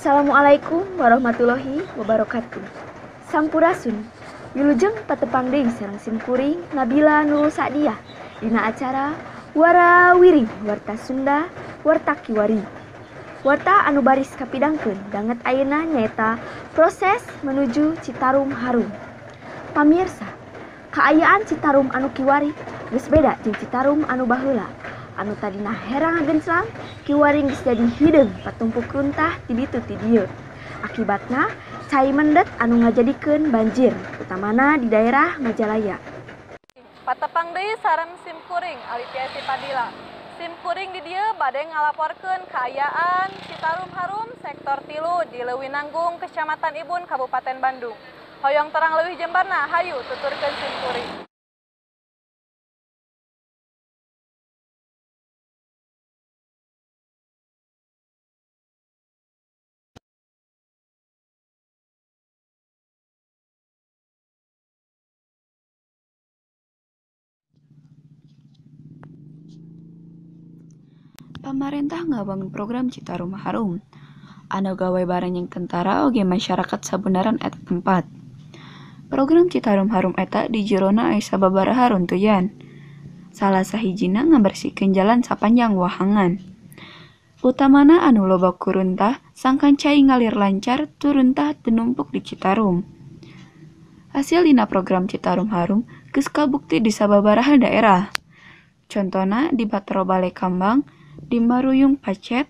Assalamualaikum warahmatullahi wabarakatuh. Sampurasun. Wilujeng patepang deui sareng simkuring Nabila Nurul Sa'diah dina acara Warawiri Warta Sunda Warta Kiwari. Warta anu baris kapidangkeun danget ayeuna nyaeta proses menuju Citarum Harum. Pamirsa, kaayaan Citarum anu kiwari geus beda jeung Citarum anu baheula. Anu tadina herang genslang, kiwari geus jadi hideung patumpuk runtah ti ditu ti dieu. Akibatna cai mendet anu ngajadikeun banjir, utamana di daerah Majalaya. Patepang deui sareng simkuring Alitiasi Padilla. Simkuring di dieu bade ngalaporkeun kaayaan Citarum Harum sektor 3 di Leuwi Nanggung, Kecamatan Ibun, Kabupaten Bandung. Hoyong terang leuwih jembarna, hayu tuturkeun simkuring. Pamarentah ngabangun program Citarum Harum. Anu gawe bareng jeung tentara oge masyarakat sabenaran eta tempat. Program Citarum Harum eta di jerona aya sababaraha runtuyan. Salah sahijina ngabersihkeun jalan sapanjang wahangan. Utamana anu loba kuruntah sangkan cai ngalir lancar turuntah teu numpuk di Citarum. Hasil dina program Citarum Harum geus kabukti di sababaraha daerah. Contona di Batero Balai Kambang, di Maruyung Pacet,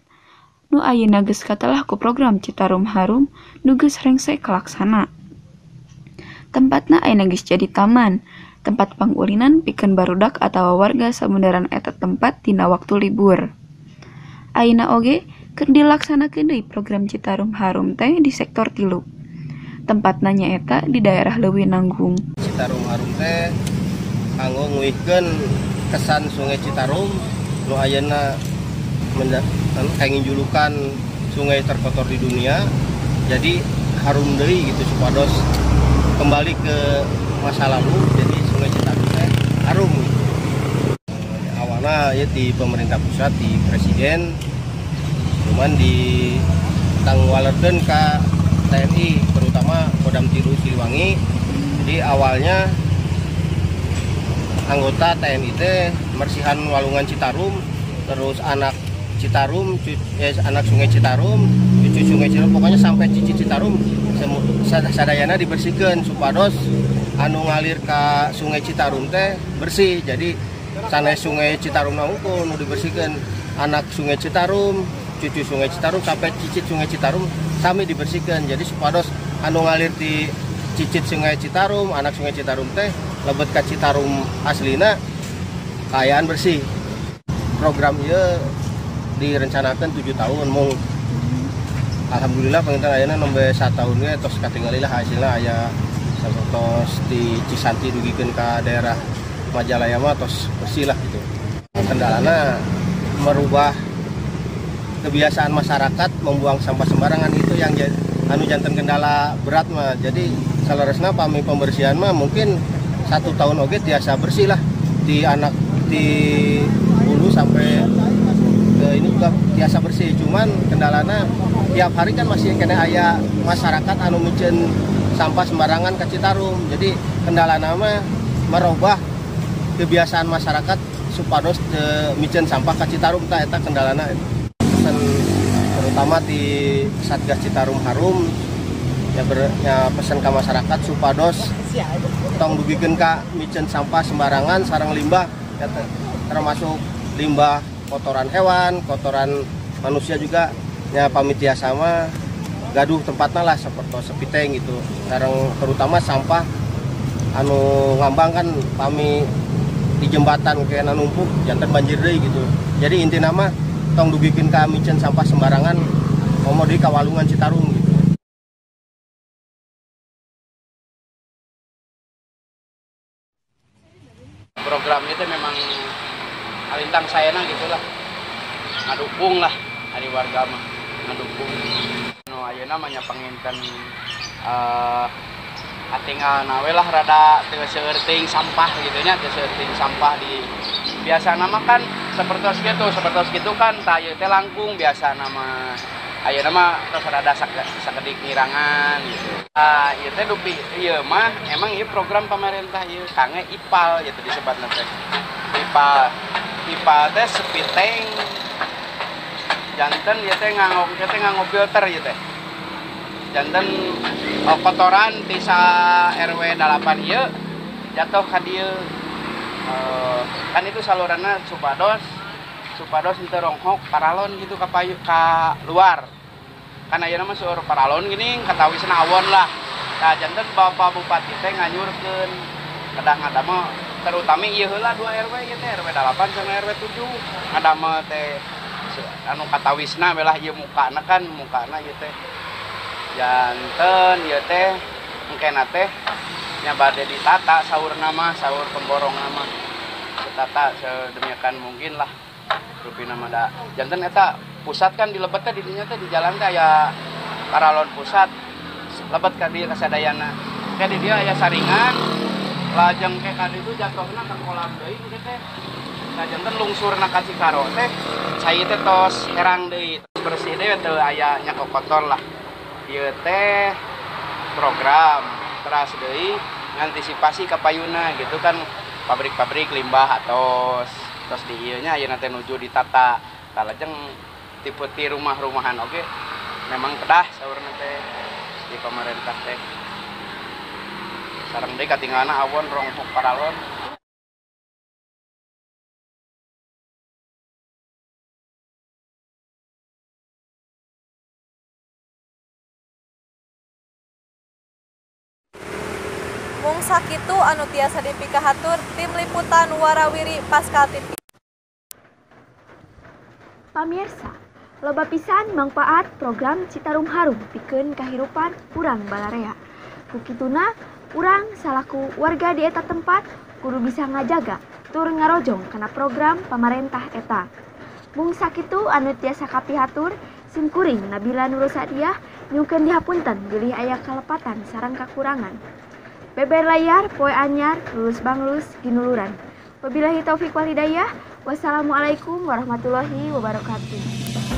nu ayeuna geus katelah ku program Citarum Harum nu geus rengse kalaksana. Tempatna ayeuna geus jadi taman, tempat pangulinan pikeun barudak atawa warga sabeundaran eta tempat dina waktu libur. Ayeuna oge keur dilaksanakeun deui program Citarum Harum teh di sektor 3. Tempatna nyaeta di daerah Leuwi Nanggung. Citarum Harum teh kanggo nguihkeun kesan Sungai Citarum nu ayeuna kenging julukan sungai terkotor di dunia. Jadi harum deui gitu supados kembali ke masa lalu. Jadi Sungai Citarum teh harum gitu. Awalnya ya di pemerintah pusat, di presiden, cuman di tangwalerkeun ka TNI, terutama Kodam Tilu Siliwangi. Jadi awalnya anggota TNI teh mersihan walungan Citarum, terus anak Citarum, anak Sungai Citarum, cucu Sungai Citarum, pokoknya sampai cici Citarum sadayana dibersihkan supados anu ngalir ka Sungai Citarum teh bersih. Jadi sanes Sungai Citarum naungkul nu dibersihkan, anak Sungai Citarum, cucu Sungai Citarum sampai cicit Sungai Citarum sami dibersihkan. Jadi supados anu ngalir di cicit Sungai Citarum, anak Sungai Citarum teh lebet ka Citarum aslina kaayaan bersih. Program ieu direncanakan 7 tahun mung alhamdulillah pengintan ayeuna nembe 1 tahun ge tos katinggalilah hasilna aya sapertos di Cisanti dugikeun ka daerah Majalaya mah tos bersih lah gitu. Kendalana merubah kebiasaan masyarakat membuang sampah sembarangan, itu yang anu janten kendala berat mah. Jadi saleresna pami pembersihan mah mungkin 1 tahun oge tiasa bersih lah di anak di hulu sampai ke ini juga biasa bersih. Cuman kendalana tiap hari kan masih kena aya masyarakat anu micen sampah sembarangan ke Citarum. Jadi kendalana mah merubah kebiasaan masyarakat supados micen sampah ke Citarum tah eta kendalana. Pesan terutama di Satgas Citarum Harum ya pesan ke masyarakat supados tong dugikeun ka micen sampah sembarangan sareng limbah ya, termasuk limbah kotoran hewan, kotoran manusia juga ya pamit tiasa mah gaduh tempatna lah seperti sepiteng gitu. Sareng terutama sampah anu ngambang kan pami di jembatan kayak numpuk jantan banjir deui gitu. Jadi intina mah tong dugikeun ka micen sampah sembarangan komo di kawalungan Citarum gitu. Program itu memang alintang sayana gitulah, ngadukung lah dari warga mah ngadukung. No ayeuna mah nya panginten atingal nawe lah rada teu seueuting sampah gitu nya, teu seueuting sampah di biasa nama kan seperti gitu kan tah ieu teh langkung biasa nama ayeuna mah terus rada sakedik ngirangan gitu. Ieu teh dupi ieu mah emang ieu program pemerintah ieu kange IPAL gitu disebutna teh. IPAL teh speed tank. Janten ieu teh nganggo filter ieu teh. Janten kotoran di RW 8 ieu jatuh ka dieu. Kan itu saluranna Supados henteu ronghok paralon gitu ka luar. Kan ayeuna mah seueur paralon gini katawisna awon lah. Nah janten Bapak Bupati teh nganyurkeun kadang-kadang terutama ieu heula 2 RW ieu teh RW 8 sama RW 7. Ngadama teh anu katawisna belah ieu mukana ieu teh. Janten ieu teh engkena teh nya bade ditata saurna mah saur pemborongna mah. Ditata sedemikian mungkin lah. Rupina mah da janten eta pusat kan di lebet teh di dinya teh di jalan teh aya paralon pusat lebet ka dieu kasadayana. Kayak di dia aya saringan lajeng ke ka ditu jatuhna ka kolam deui gitu teh. Nah janten lungsurna ka Cikaro teh cai teh tos herang deui bersih deui teu aya nya kotor lah. Ieu teh program teras deui ngantisipasi ka payuna gitu kan pabrik-pabrik limbah atos terus di ieu nya ayeuna teh nuju ditata kalajeng tipe ti rumah-rumahan oge memang kedah saurna teh di pemerintah teh sareng deui katinggalna awon ronghok paralon. Mung sakitu anu tiasa dipikahatur tim liputan Warawiri Pascal TV. Pamirsa, loba pisan manfaat program Citarum Harum pikeun kahirupan urang balarea. Kukituna, urang salaku warga di eta tempat kudu bisa ngajaga tur ngarojong kana program pamarentah eta. Mung sakitu anu tiasa kapihatur simkuring Nabila Nur Sadiah nyukeun dihapunten geulih aya kalepatan sareng kakurangan. Beber layar poe anyar lulus banglus ginuluran. Wabillahi taufik wal hidayah. Wassalamualaikum warahmatullahi wabarakatuh.